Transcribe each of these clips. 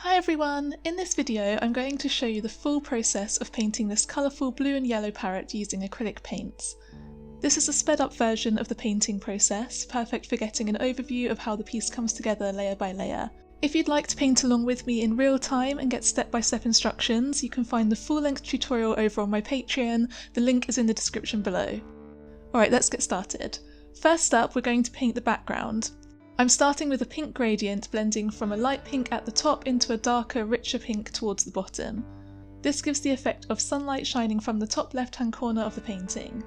Hi everyone! In this video I'm going to show you the full process of painting this colourful blue and yellow parrot using acrylic paints. This is a sped up version of the painting process, perfect for getting an overview of how the piece comes together layer by layer. If you'd like to paint along with me in real time and get step-by-step instructions, you can find the full-length tutorial over on my Patreon, the link is in the description below. Alright, let's get started. First up, we're going to paint the background. I'm starting with a pink gradient, blending from a light pink at the top into a darker, richer pink towards the bottom. This gives the effect of sunlight shining from the top left-hand corner of the painting.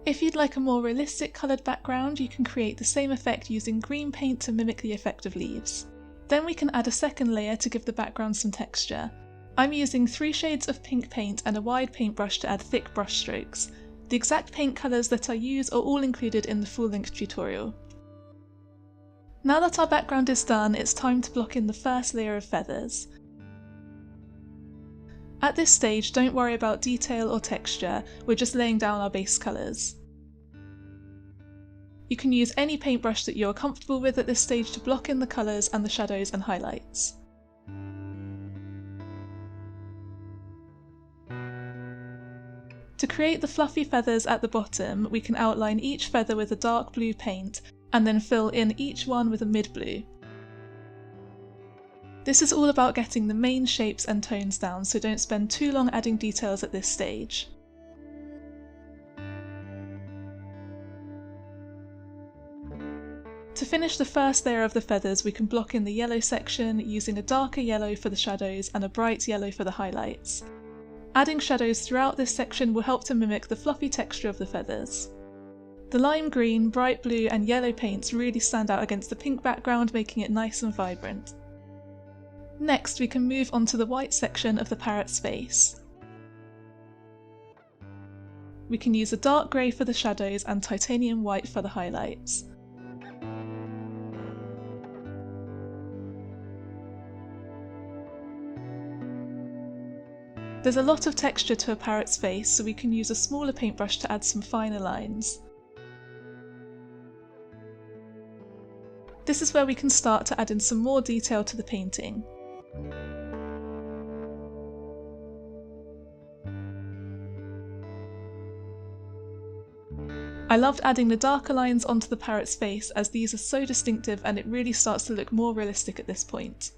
If you'd like a more realistic coloured background, you can create the same effect using green paint to mimic the effect of leaves. Then we can add a second layer to give the background some texture. I'm using 3 shades of pink paint and a wide paintbrush to add thick brush strokes. The exact paint colours that I use are all included in the full-length tutorial. Now that our background is done, it's time to block in the first layer of feathers. At this stage, don't worry about detail or texture, we're just laying down our base colours. You can use any paintbrush that you're comfortable with at this stage to block in the colours and the shadows and highlights. To create the fluffy feathers at the bottom, we can outline each feather with a dark blue paint, and then fill in each one with a mid-blue. This is all about getting the main shapes and tones down, so don't spend too long adding details at this stage. To finish the first layer of the feathers, we can block in the yellow section using a darker yellow for the shadows and a bright yellow for the highlights. Adding shadows throughout this section will help to mimic the fluffy texture of the feathers. The lime green, bright blue and yellow paints really stand out against the pink background, making it nice and vibrant. Next, we can move on to the white section of the parrot's face. We can use a dark grey for the shadows and titanium white for the highlights. There's a lot of texture to a parrot's face, so we can use a smaller paintbrush to add some finer lines. This is where we can start to add in some more detail to the painting. I loved adding the darker lines onto the parrot's face, as these are so distinctive and it really starts to look more realistic at this point.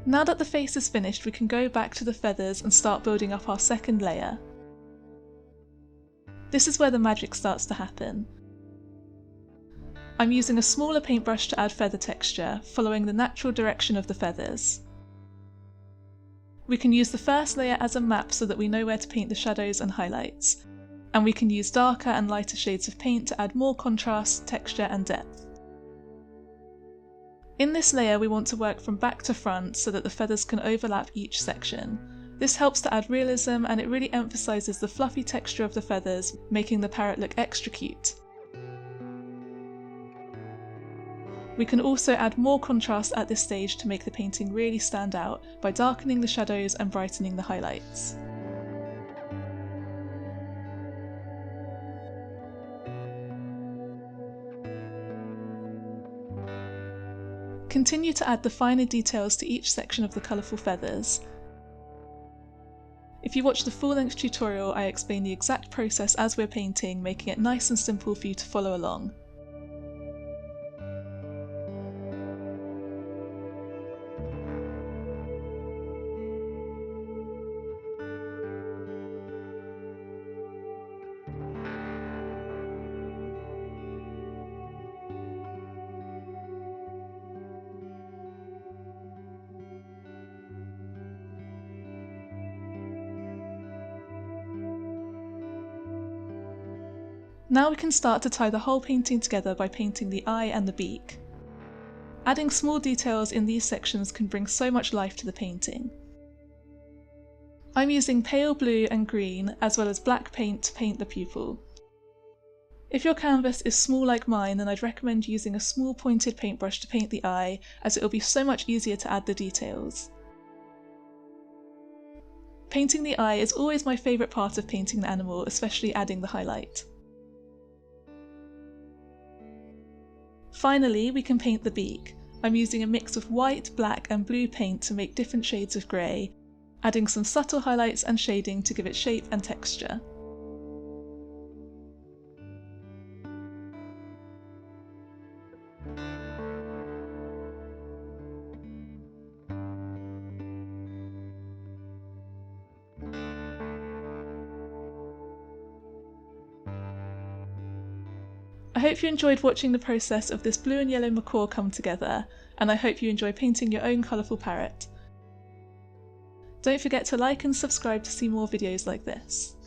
Now that the face is finished, we can go back to the feathers and start building up our second layer. This is where the magic starts to happen. I'm using a smaller paintbrush to add feather texture, following the natural direction of the feathers. We can use the first layer as a map so that we know where to paint the shadows and highlights, and we can use darker and lighter shades of paint to add more contrast, texture and depth. In this layer we want to work from back to front so that the feathers can overlap each section. This helps to add realism and it really emphasises the fluffy texture of the feathers, making the parrot look extra cute. We can also add more contrast at this stage to make the painting really stand out by darkening the shadows and brightening the highlights. Continue to add the finer details to each section of the colourful feathers. If you watch the full-length tutorial, I explain the exact process as we're painting, making it nice and simple for you to follow along. Now we can start to tie the whole painting together by painting the eye and the beak. Adding small details in these sections can bring so much life to the painting. I'm using pale blue and green as well as black paint to paint the pupil. If your canvas is small like mine, then I'd recommend using a small pointed paintbrush to paint the eye, as it will be so much easier to add the details. Painting the eye is always my favourite part of painting the animal, especially adding the highlight. Finally, we can paint the beak. I'm using a mix of white, black and blue paint to make different shades of grey, adding some subtle highlights and shading to give it shape and texture. I hope you enjoyed watching the process of this blue and yellow macaw come together, and I hope you enjoy painting your own colourful parrot. Don't forget to like and subscribe to see more videos like this.